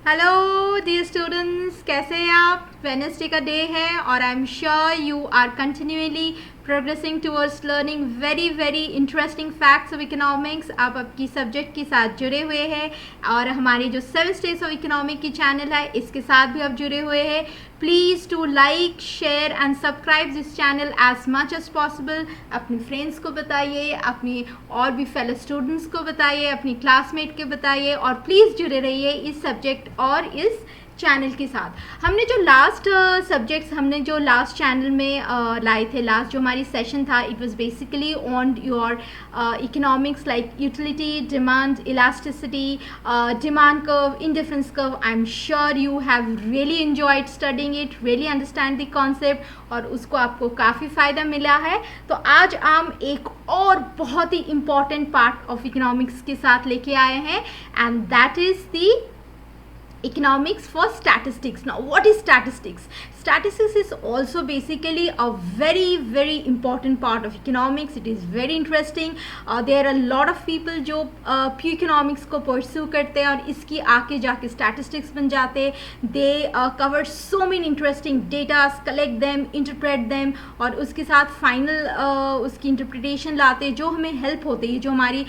Hello dear students, कैसे हैं आप। वेडनेसडे का डे है और I am sure you are continuously progressing towards learning very very interesting facts of economics. आप आपकी सब्जेक्ट के साथ जुड़े हुए हैं और हमारे जो 7 स्टेज ऑफ इकोनॉमिक की चैनल है इसके साथ भी आप जुड़े हुए हैं। Please to like, share and subscribe this channel as much as possible. अपने फ्रेंड्स को बताइए, अपनी और भी फेलो स्टूडेंट्स को बताइए, अपनी क्लासमेट को बताइए और प्लीज़ जुड़े रहिए इस सब्जेक्ट और इस चैनल के साथ। हमने जो लास्ट सब्जेक्ट्स हमने जो लास्ट चैनल में लाए थे, लास्ट जो हमारी सेशन था, it was basically on your economics like utility, demand, elasticity, demand curve, indifference curve. I am sure you have really enjoyed studying it, really understand the concept और उसको आपको काफ़ी फ़ायदा मिला है। तो आज हम एक और बहुत ही इम्पॉर्टेंट पार्ट ऑफ इकोनॉमिक्स के साथ लेके आए हैं and that is the economics for statistics. Now what is statistics? Statistics is also basically a very important part of economics. It is very interesting. There are a lot of people जो pure economics को pursue करते हैं और इसकी आके जाके statistics बन जाते हैं। They cover so many interesting data, collect them, interpret them और उसके साथ final उसकी interpretation लाते हैं जो हमें help होती है। जो हमारी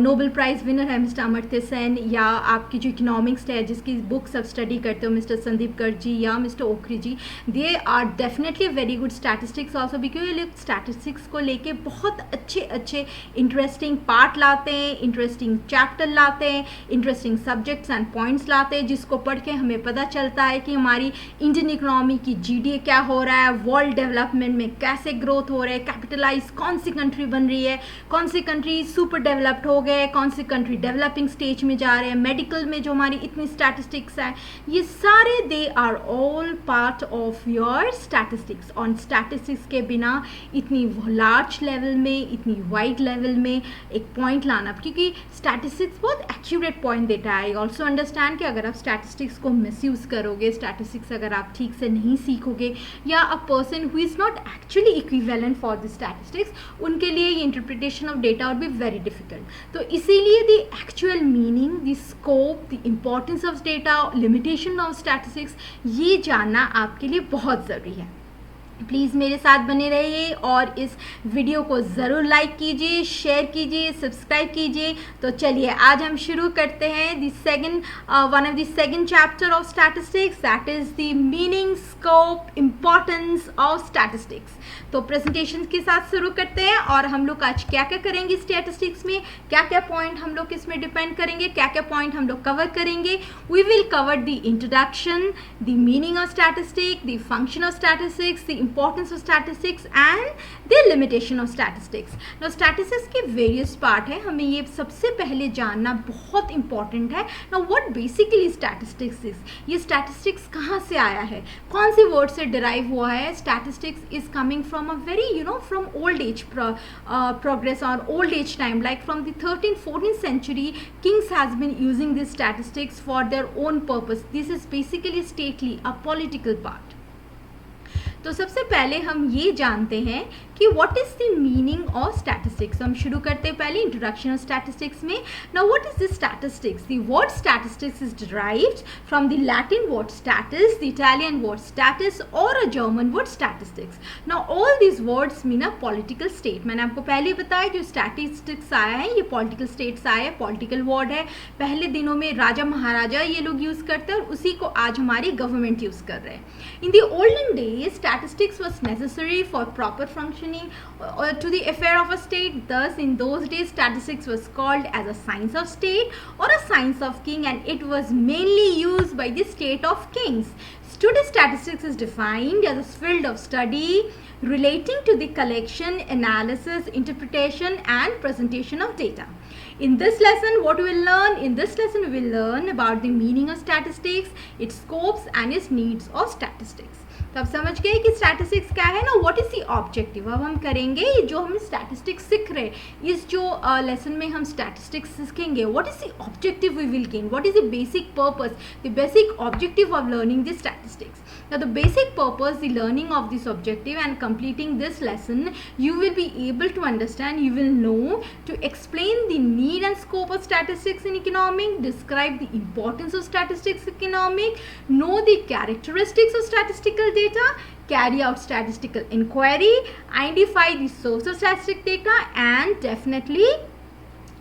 नोबेल प्राइज़ विनर है मिस्टर अमर्त्य सेन, या आपकी जो इकोनॉमिक्स है जिसकी बुक्स आप स्टडी करते हो मिस्टर संदीप गर्ग जी या mister Okhri ji, they are definitely very good statistics also, because ये लोग स्टैटिस्टिक्स को लेके बहुत अच्छे इंटरेस्टिंग पार्ट लाते हैं, इंटरेस्टिंग चैप्टर लाते हैं, इंटरेस्टिंग सब्जेक्ट्स एंड पॉइंट्स लाते हैं जिसको पढ़ के हमें पता चलता है कि हमारी इंडियन इकोनॉमी की जीडीए क्या हो रहा है, वर्ल्ड डेवलपमेंट में कैसे ग्रोथ हो रहा है, कैपिटलाइज कौन सी कंट्री बन रही है, कौन सी कंट्री सुपर डेवलप्ड हो गए, कौन सी कंट्री डेवलपिंग स्टेज में जा रहे हैं, मेडिकल में जो हमारी इतनी स्टैटिस्टिक्स है, ये सारे they are all part of your statistics. और स्टैटिस्टिक्स के बिना इतनी लार्ज लेवल में, इतनी वाइड लेवल में एक पॉइंट लाना, क्योंकि स्टैटिस्टिक्स बहुत एक्यूरेट पॉइंट देता है। आई ऑल्सो अंडरस्टैंड कि अगर आप स्टैटिस्टिक्स को मिसयूज़ करोगे, स्टैटिस्टिक्स अगर आप ठीक से नहीं सीखोगे, या a person who is not actually equivalent for the statistics, उनके लिए ये interpretation of data would be very difficult. तो इसीलिए the actual meaning, the scope, the importance of data, limitation of statistics, ये जानना आपके लिए बहुत ज़रूरी है। प्लीज़ मेरे साथ बने रहिए और इस वीडियो को ज़रूर लाइक कीजिए, शेयर कीजिए, सब्सक्राइब कीजिए। तो चलिए आज हम शुरू करते हैं one of the second chapter of statistics, that is the meaning, scope, importance of statistics. तो प्रेजेंटेशन के साथ शुरू करते हैं और हम लोग आज क्या क्या करेंगे स्टैटिस्टिक्स में, क्या क्या पॉइंट हम लोग इसमें डिपेंड करेंगे, क्या क्या पॉइंट हम लोग कवर करेंगे। We will cover the introduction, the meaning of statistics, the function of statistics, the importance of statistics and the limitation of statistics. Now statistics के various part है, हमें ये सबसे पहले जानना बहुत important है। Now what basically statistics is? ये statistics कहाँ से आया है, कौन सी word से derive हुआ है? Statistics is coming from a very from old age progress or old age time, like from the 13th 14th century kings has been using these statistics for their own purpose. This is basically stately, a political part. तो सबसे पहले हम ये जानते हैं कि what is the meaning of statistics. हम शुरू करते हैं पहले इंट्रोडक्शन ऑफ स्टैटिस्टिक्स में। Now what is the statistics? The word statistics is derived from the Latin word status, the Italian word status और a German word statistics. Now all these words mean a political state. मैंने आपको पहले बताया जो statistics आया है ये political states आया है, पॉलिटिकल वर्ड है। पहले दिनों में राजा महाराजा ये लोग यूज़ करते हैं और उसी को आज हमारी गवर्नमेंट यूज़ कर रहे हैं। In the olden days statistics was necessary for proper functioning to the affair of a state. Thus in those days statistics was called as a science of state or a science of king, and it was mainly used by the state of kings. Today statistics is defined as a field of study relating to the collection, analysis, interpretation and presentation of data. In this lesson what we will learn? In this lesson we will learn about the meaning of statistics, its scopes and its needs of statistics. तो अब समझ गए कि statistics क्या है ना, what is the objective. अब हम करेंगे जो हम स्टैटिस्टिक्स सीख रहे हैं, इस जो लेसन में हम स्टैटिस्टिक्स सीखेंगे, what is the objective we will gain, what is the basic purpose, the basic objective of learning the statistics. Now the basic purpose, the learning of this objective and completing this lesson, you will be able to understand, you will know to explain the need need and scope of statistics in economics, describe the importance of statistics in economics, know the characteristics of statistical data, carry out statistical inquiry, identify the source of statistic data, and definitely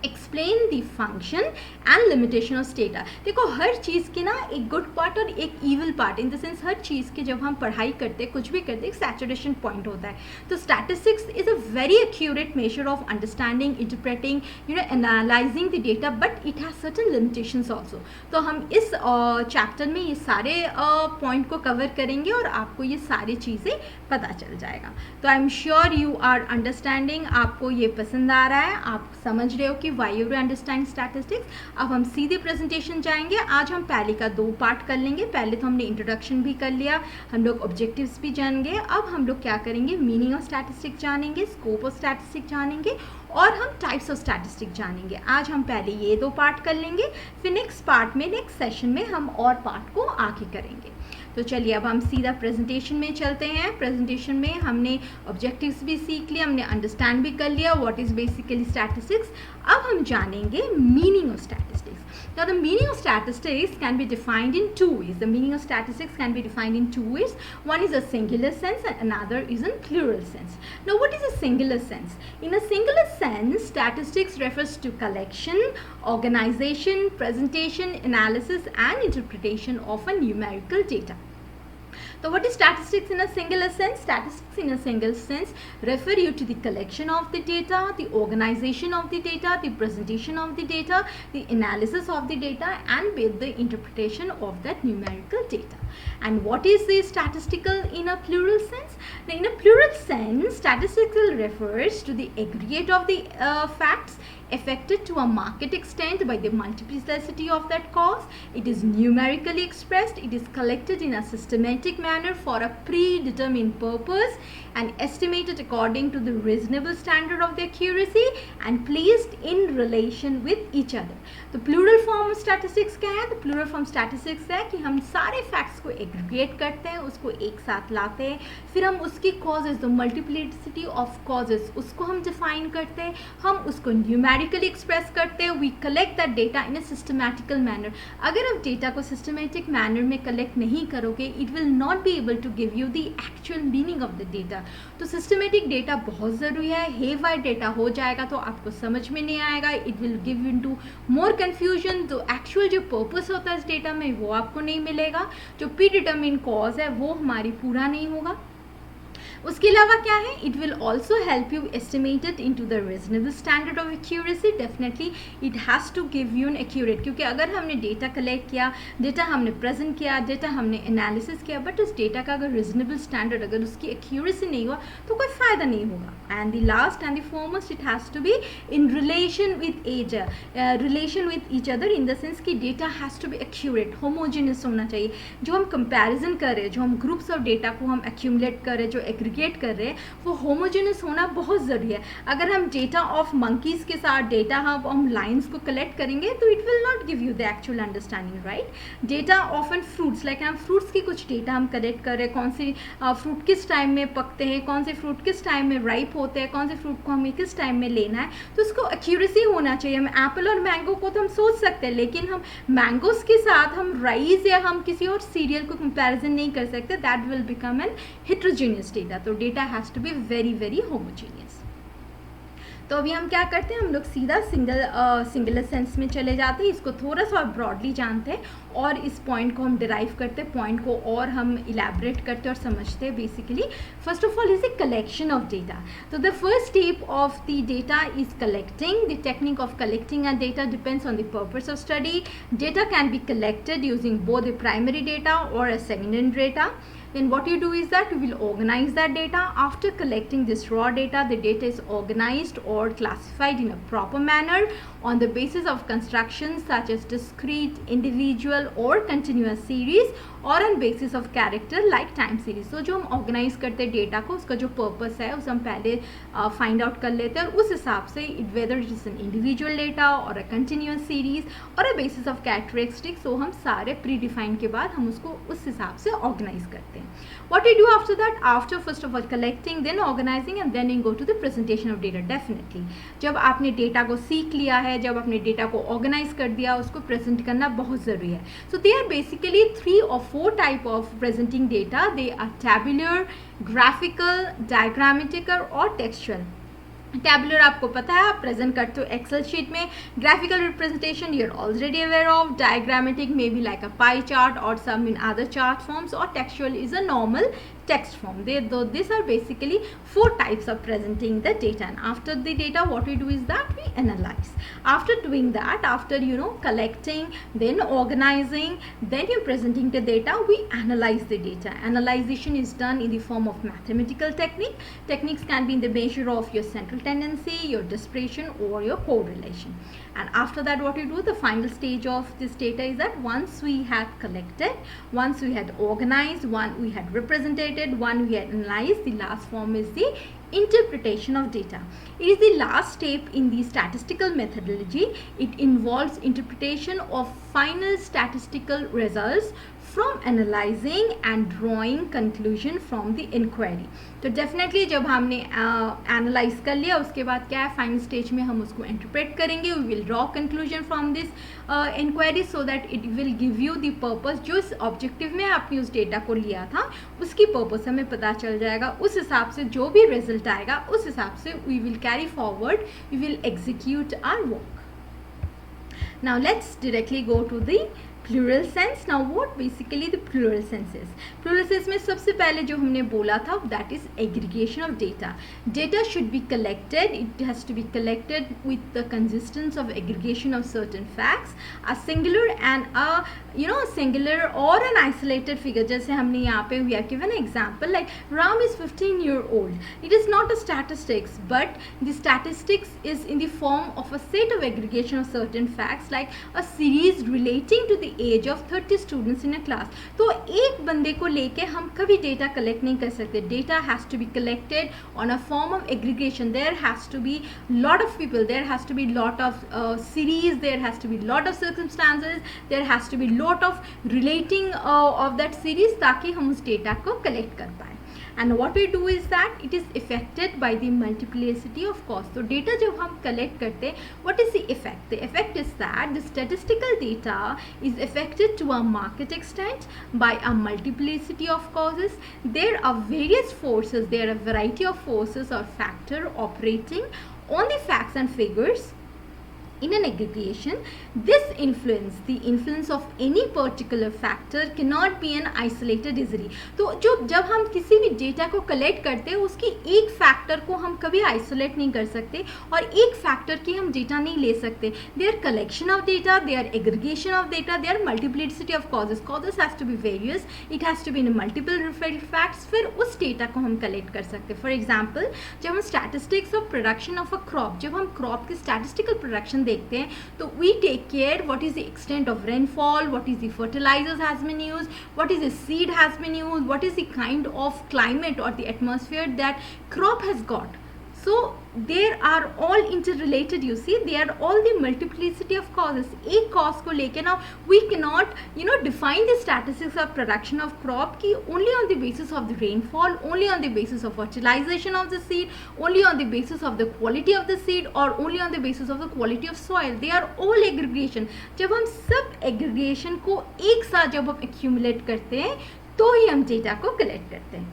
explain the function and limitation of data. देखो हर चीज़ की ना एक good part और एक evil part, in the sense हर चीज़ की जब हम पढ़ाई करते हैं कुछ भी करते हैं एक सैचुरेशन पॉइंट होता है. तो statistics is a very accurate measure of understanding, interpreting, analysing the data, but it has certain limitations also. तो हम इस चैप्टर में ये सारे पॉइंट को कवर करेंगे और आपको ये सारी चीज़ें पता चल जाएगा. तो I am sure you are understanding, आपको ये पसंद आ रहा है, आप समझ रहे हो कि वाई यू अंडरस्टैंड स्टैटिस्टिक्स. अब हम सीधे प्रेजेंटेशन जाएंगे. आज हम पहले का 2 पार्ट कर लेंगे. पहले तो हमने इंट्रोडक्शन भी कर लिया, हम लोग ऑब्जेक्टिव्स भी जान गए. अब हम लोग क्या करेंगे, मीनिंग ऑफ स्टैटिस्टिक जानेंगे, स्कोप ऑफ स्टैटिस्टिक जानेंगे और हम टाइप्स ऑफ स्टैटिस्टिक जानेंगे. आज हम पहले ये 2 पार्ट कर लेंगे, फिर नेक्स्ट पार्ट में नेक्स्ट सेशन में हम और पार्ट को आगे करेंगे. तो चलिए अब हम सीधा प्रेजेंटेशन में चलते हैं. प्रेजेंटेशन में हमने ऑब्जेक्टिव्स भी सीख लिया, हमने अंडरस्टैंड भी कर लिया व्हाट इज़ बेसिकली स्टैटिस्टिक्स. अब हम जानेंगे meaning of statistics. Now the meaning of statistics can be defined in 2 ways. The meaning of statistics can be defined in 2 ways. One is a singular sense and another is in plural sense. Now what is a singular sense? In a singular sense, statistics refers to collection, organization, presentation, analysis and interpretation of a numerical data. So what is statistics in a singular sense? Statistics in a single sense refer you to the collection of the data, the organization of the data, the presentation of the data, the analysis of the data and with the interpretation of that numerical data. And what is the statistical in a plural sense? Now, in a plural sense, statistical refers to the aggregate of the facts affected to a marked extent by the multiplicity of that cause. It is numerically expressed. It is collected in a systematic manner for a predetermined purpose and estimated according to the reasonable standard of the accuracy and placed in relation with each other. तो plural form statistics क्या है? तो plural form statistics है कि हम सारे facts को aggregate करते हैं, उसको एक साथ लाते हैं, फिर हम उसकी causes, the multiplicity of causes, उसको हम define करते हैं, हम उसको numerically express करते हैं. We collect that data in a systematical manner. अगर आप data को systematic manner में collect नहीं करोगे, it will not be able to give you the actual meaning of the data. तो systematic data बहुत ज़रूरी है. haywire data हो जाएगा तो आपको समझ में नहीं आएगा. It will give into more confusion. तो actual जो purpose होता है इस data में वो आपको नहीं मिलेगा. जो predetermined cause है वो हमारी पूरा नहीं होगा. उसके अलावा क्या है, it will also help you estimate it into the reasonable standard of accuracy. Definitely it has to give you an accurate, क्योंकि अगर हमने डेटा कलेक्ट किया, डेटा हमने प्रेजेंट किया, डेटा हमने एनालिसिस किया, बट उस डेटा का अगर रीजनेबल स्टैंडर्ड, अगर उसकी एक्यूरेसी नहीं हुआ तो कोई फ़ायदा नहीं होगा. And the last and the foremost, it has to be in relation with each other in the sense कि data has to be accurate, homogeneous होना चाहिए. जो हम कंपेरिजन कर रहे हैं, जो हम ग्रुप्स ऑफ डेटा को हम एक्यूमुलेट कर रहे हैं, जो एग्रीगेट कर रहे हैं, वो होमोजेनियस होना बहुत ज़रूरी है. अगर हम डेटा ऑफ मंकीज़ के साथ डेटा हम लाइन्स को कलेक्ट करेंगे तो it will not give you the actual understanding, right. Data of an fruits, like हम फ्रूट्स की कुछ डेटा हम कलेक्ट कर रहे हैं, कौन से फ्रूट किस टाइम में पकते हैं, कौन से फ्रूट किस टाइम में राइप होते हैं, कौन से फ्रूट को हमें किस टाइम में लेना है, तो उसको एक्यूरेसी होना चाहिए. हम एप्पल और मैंगो को तो हम सोच सकते हैं, लेकिन हम मैंगोज़ के साथ हम राइस या हम किसी और सीरियल को कंपैरिजन नहीं कर सकते. That will become an heterogeneous data. तो data has to be very very homogeneous. तो अभी हम क्या करते हैं, हम लोग सीधा सिंगुलर सेंस में चले जाते हैं. इसको थोड़ा सा ब्रॉडली जानते हैं और इस पॉइंट को हम डिराइव करते हैं, पॉइंट को और हम इलेबरेट करते हैं और समझते हैं. Basically first of all is a collection of data. तो the first step of the data is collecting. The technique of collecting a data depends on the purpose of study. Data can be collected using both the primary data और a secondary data. Then what you do is that you will organize that data. After collecting this raw data, the data is organized or classified in a proper manner on the basis of constructions such as discrete, individual or continuous series or on basis of character like time series. So जो हम organize करते हैं data को, उसका जो purpose है उसे हम पहले find out कर लेते हैं और उस हिसाब से whether it is an individual data or a continuous series or a basis of characteristics, so हम सारे predefined के बाद हम उसको उस हिसाब से organize करते हैं. What we do after that? After first of all collecting, then organizing and then you go to the presentation of data. Definitely जब आपने डेटा को सीख लिया है, है, जब आपने डेटा को ऑर्गेनाइज कर दिया, उसको प्रेजेंट करना बहुत ज़रूरी है. So they are basically 3 or 4 type of presenting data. They are tabular, graphical, diagrammatical और टेक्सचुअल. टैबुलर आपको पता है, आप प्रेजेंट करते हो एक्सेल शीट में. Graphical representation you are already aware of. Diagrammatic may be like a pie chart और some in other chart forms. और textual is a normal text form. These are basically 4 types of presenting the data, and after the data what we do is that we analyze. After doing that, after collecting, then organizing, then you're presenting the data, we analyze the data. Analyzation is done in the form of mathematical technique. Techniques can be in the measure of your central tendency, your dispersion or your correlation. And after that what we do, the final stage of this data is that once we had collected, once we had organized, one we had represented, one we had analyzed, the last form is the interpretation of data. It is the last step in the statistical methodology. It involves interpretation of final statistical results from analyzing and drawing conclusion from the inquiry. तो definitely जब हमने analyse कर लिया, उसके बाद क्या है, final stage में हम उसको इंटरप्रेट करेंगे. We will draw conclusion from this inquiry so that it will give you the purpose. जो इस ऑब्जेक्टिव में आपने उस डेटा को लिया था उसकी पर्पस हमें पता चल जाएगा. उस हिसाब से जो भी रिजल्ट आएगा उस हिसाब से we will carry forward, we will execute our work. Now let's directly go to the plural sense. Now what basically the plural sense is? Plural sense में सबसे पहले जो हमने बोला था that is aggregation of data. Data should be collected. It has to be collected with the consistence of aggregation of certain facts. A singular and a singular or an isolated figure. जैसे हमने यहाँ पे we have given an example like Ram is 15-year-old. It is not a statistics, but the statistics is in the form of a set of aggregation of certain facts like a series relating to the age of 30 students in a class. तो एक बंदे को लेके हम कभी data collect नहीं कर सकते. Data has to be collected on a form of aggregation. There has to be lot of people, there has to be lot of series, there has to be lot of circumstances, there has to be lot of relating of that series, ताकि हम उस data को collect कर पाएँ. And what we do is that it is affected by the multiplicity of cause. तो data जब हम collect करते हैं, what is the effect? The effect is that the statistical data is affected to a marked extent by a multiplicity of causes. There are various forces, there are a variety of forces or factor operating on the facts and figures in an aggregation. This influence, the influence of any particular factor cannot be an isolated easily. तो जब हम किसी भी data को collect करते हैं उसकी एक फैक्टर को हम कभी आइसोलेट नहीं कर सकते और एक फैक्टर की हम डेटा नहीं ले सकते. There collection of data, there aggregation of data, there multiplicity of causes. Causes has to be various, it has to be in multiple referent facts. फिर उस डेटा को हम कलेक्ट कर सकते हैं. फॉर एग्जाम्पल जब हम statistics of production of a crop, जब हम क्रॉप की स्टैटिस्टिकल प्रोडक्शन देखते हैं तो we take care what is the extent of rainfall, what is the fertilisers has been used, what is the seed has been used, what is the kind of climate और the atmosphere that crop has got. So they are all interrelated, you see, they are all the multiplicity of causes. एक cause को लेके now we cannot define the statistics of production of crop की only on the basis of the rainfall, only on the basis of fertilization of the seed, only on the basis of the quality of the seed or only on the basis of the quality of soil. They are all aggregation. जब हम सब aggregation को एक साथ जब हम accumulate करते हैं तो ही हम डेटा को कलेक्ट करते हैं.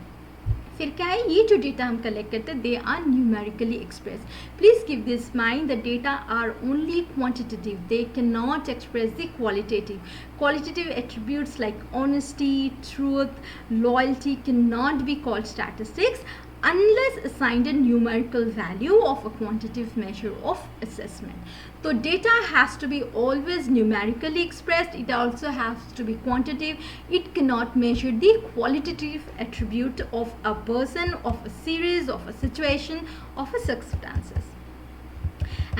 फिर क्या है, ये जो डेटा हम कलेक्ट करते हैं they are numerically express. Please keep this mind, the data are only quantitative, they can not express the qualitative. Qualitative attributes like honesty, truth, loyalty cannot be called statistics unless assigned a numerical value of a quantitative measure of assessment. So data has to be always numerically expressed. It also has to be quantitative. It cannot measure the qualitative attribute of a person, of a series, of a situation, of a circumstances.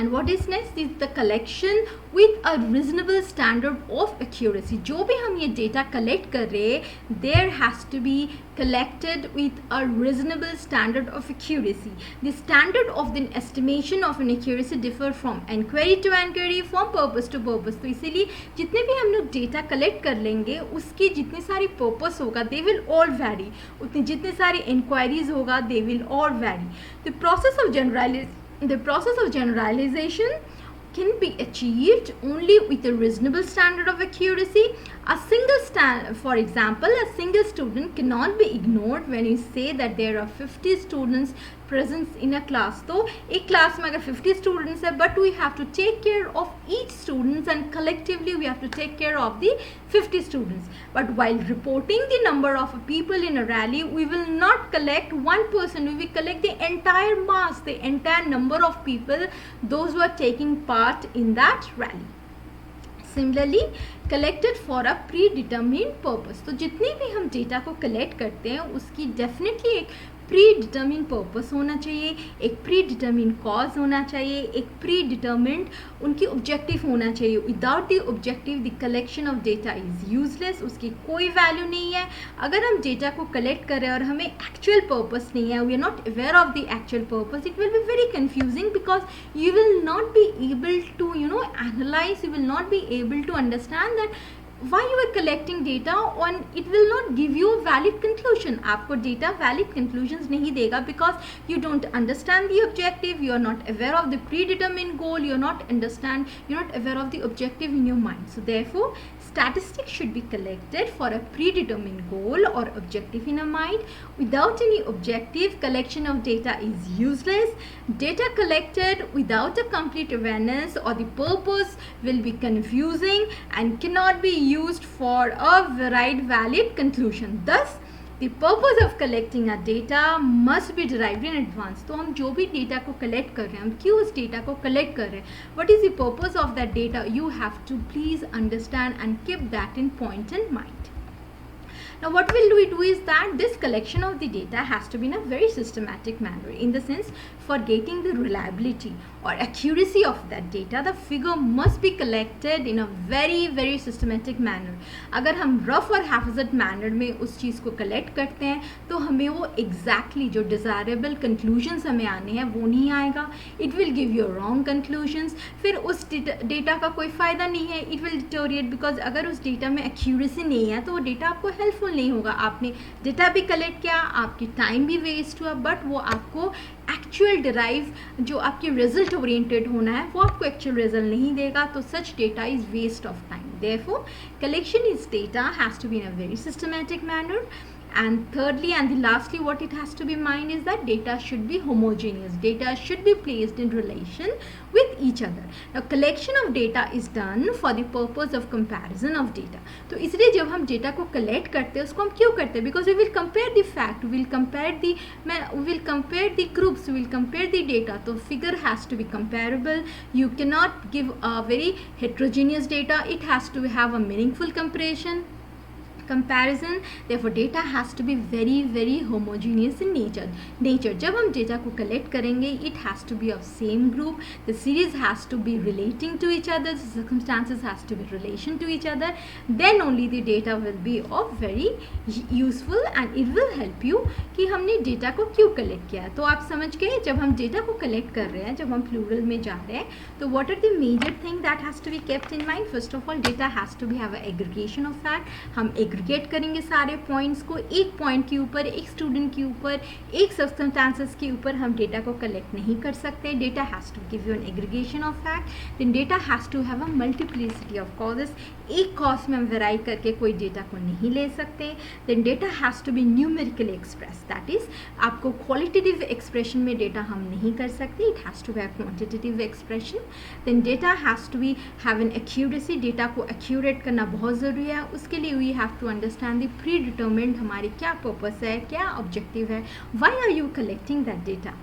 And what is next is the collection with a reasonable standard of accuracy. जो भी हम ये data collect कर रहे हैं, there has to be collected with a reasonable standard of accuracy. The standard of the estimation of an accuracy differ from inquiry to inquiry, from purpose to purpose. तो इसीलिए जितने भी हम लोग data collect कर लेंगे उसकी जितनी सारी purpose होगा they will all vary. उतनी जितनी सारी inquiries होगा they will all vary. The process of generalization can be achieved only with a reasonable standard of accuracy. For example, a single student cannot be ignored when you say that there are 50 students present in a class. तो एक class में अगर 50 students है, but we have to take care of each students and collectively we have to take care of the 50 students. But while reporting the number of people in a rally, we will not collect one person, we will collect the entire mass, the entire number of people, those who are taking part in that rally. Similarly, collected for a predetermined purpose. तो जितने भी हम data को collect करते हैं उसकी definitely एक pre determine purpose होना चाहिए, एक प्री डिटर्मिन कॉज होना चाहिए, एक प्री डिटर्मिंड उनकी ऑब्जेक्टिव होना चाहिए. Without the objective the collection of data is useless, उसकी कोई वैल्यू नहीं है. अगर हम डेटा को कलेक्ट कर रहे हैं और हमें एक्चुअल पर्पस नहीं है, we are not aware of the actual purpose, it will be very confusing because you will not be able to analyse, you will not be able to understand that why you are collecting data and it will not give you a valid conclusion. आपको data valid conclusions नहीं देगा because you don't understand the objective, you are not aware of the predetermined goal, you're not aware of the objective in your mind. So therefore statistics should be collected for a predetermined goal or objective in a mind. Without any objective, collection of data is useless. Data collected without a complete awareness or the purpose will be confusing and cannot be used for a varied valid conclusion. Thus the purpose of collecting our data must be derived in advance. तो हम जो भी data को collect कर रहे हैं, हम क्यों उस डेटा को कलेक्ट कर रहे हैं, what is the purpose of that data, you have to please understand and keep that in point in mind. Now what will we do is that this collection of the data has to be in a very systematic manner, in the sense for getting the reliability or accuracy of that data, the figure must be collected in a very systematic manner. अगर हम rough और haphazard manner में उस चीज़ को collect करते हैं तो हमें वो exactly जो desirable conclusions हमें आने हैं वो नहीं आएगा. It will give you wrong conclusions. फिर उस data का कोई फ़ायदा नहीं है. It will deteriorate because अगर उस data में accuracy नहीं है तो वो data आपको helpful नहीं होगा. आपने डेटा भी कलेक्ट किया, आपकी टाइम भी वेस्ट हुआ, बट वो आपको एक्चुअल डिराइव जो आपके रिजल्ट ओरिएंटेड होना है वो आपको एक्चुअल रिजल्ट नहीं देगा. तो such data is waste of time. Therefore collection is data has to be in a very systematic manner. And thirdly and lastly, what it has to be in mind is that data should be homogeneous. Data should be placed in relation with each other. Now collection of data is done for the purpose of comparison of data. तो इसलिए जब हम data को collect करते हैं उसको हम क्यों करते हैं? Because we will compare the fact, we will compare the groups, we will compare the data. तो figure has to be comparable. You cannot give a very heterogeneous data. It has to have a meaningful comparison. Therefore data has to be very homogeneous in nature. जब हम data को collect करेंगे, it has to be of same group, the series has to be relating to each other, the circumstances has to be relation to each other, then only the data will be of very useful and it will help you कि हमने data को क्यों collect किया. तो आप समझ गए, जब हम डेटा को कलेक्ट कर रहे हैं, जब हम प्लूरल में जा रहे हैं, तो what are the major thing that has to be kept in mind? First of all, data has to be have a aggregation of fact. हम एग्रीगेट करेंगे सारे पॉइंट्स को. एक पॉइंट के ऊपर, एक स्टूडेंट के ऊपर, एक सर्कमस्टांसेस के ऊपर हम डेटा को कलेक्ट नहीं कर सकते. Data has to give you an aggregation of fact. Then data has to have a multiplicity of causes. एक कॉज में हम वेराई करके कोई डेटा को नहीं ले सकते. Then data has to be numerically express, that is आपको क्वालिटेटिव एक्सप्रेशन में डेटा हम नहीं कर सकते. It has to have quantitative expression. Then data has to be have an accuracy. Data को एक्यूरेट करना बहुत ज़रूरी है. उसके लिए we have to understand the predetermined हमारी क्या पर्पस है, क्या ऑब्जेक्टिव है, why are you collecting that data.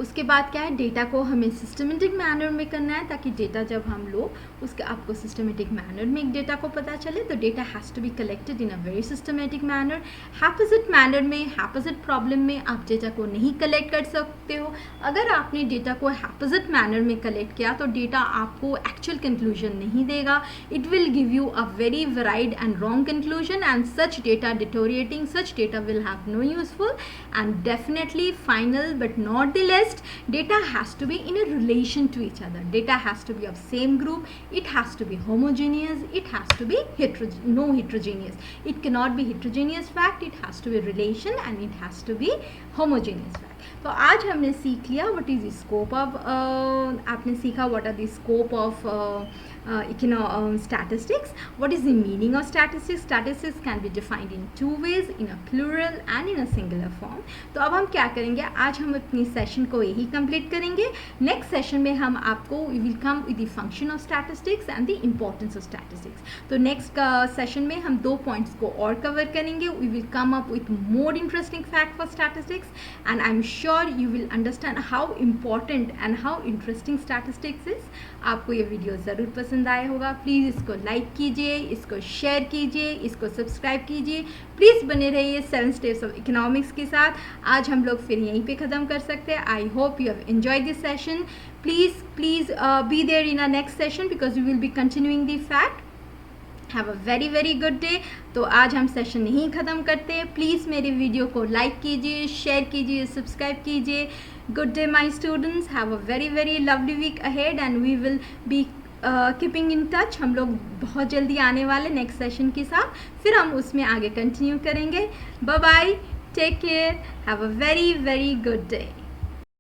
उसके बाद क्या है, डेटा को हमें सिस्टमेटिक मैनर में करना है ताकि डेटा जब हम लो उसके आपको सिस्टमेटिक मैनर में एक डेटा को पता चले. तो data has to be collected in a very systematic manner. Haphazard manner में, हैपोजिट प्रॉब्लम में आप डेटा को नहीं कलेक्ट कर सकते हो. अगर आपने डेटा को हैपोजिट मैनर में कलेक्ट किया तो डेटा आपको एक्चुअल कंक्लूजन नहीं देगा. It will give you a very varied and wrong conclusion and such data deteriorating, such data will have no useful. And definitely final but not the data has to be in a relation to each other. Data has to be of same group. It has to be homogeneous. It has to be no heterogeneous. It cannot be heterogeneous fact. It has to be relation and it has to be homogeneous fact. तो आज हमने सीख लिया what is the scope of, आपने सीखा what are the scope of statistics. What is the meaning of statistics? Statistics can be defined in two ways, in a plural and in a singular form. तो अब हम क्या करेंगे, आज हम अपनी सेशन को यही कंप्लीट करेंगे. नेक्स्ट सेशन में हम आपको we will come with the function of statistics and the importance of statistics. तो नेक्स्ट सेशन में हम 2 पॉइंट्स को और कवर करेंगे. We will come up with more interesting fact for statistics and I'm sure you will understand how important and how interesting statistics is. आपको ये video ज़रूर पसंद आया होगा. प्लीज़ इसको लाइक कीजिए, इसको शेयर कीजिए, इसको सब्सक्राइब कीजिए. प्लीज़ बने रहिए 7 स्टेप्स ऑफ इकोनॉमिक्स के साथ. आज हम लोग फिर यहीं पे ख़त्म कर सकते हैं. I hope you have enjoyed this session. Please be there in a next session because we will be continuing the fact. Have a very very good day. तो आज हम सेशन नहीं ख़त्म करते. प्लीज़ मेरे वीडियो को लाइक कीजिए, share कीजिए, सब्सक्राइब कीजिए. Good day my students. Have a very very lovely week ahead and we will be keeping in touch. हम लोग बहुत जल्दी आने वाले नेक्स्ट सेशन के साथ, फिर हम उसमें आगे कंटिन्यू करेंगे. Bye bye, take care, have a very very good day.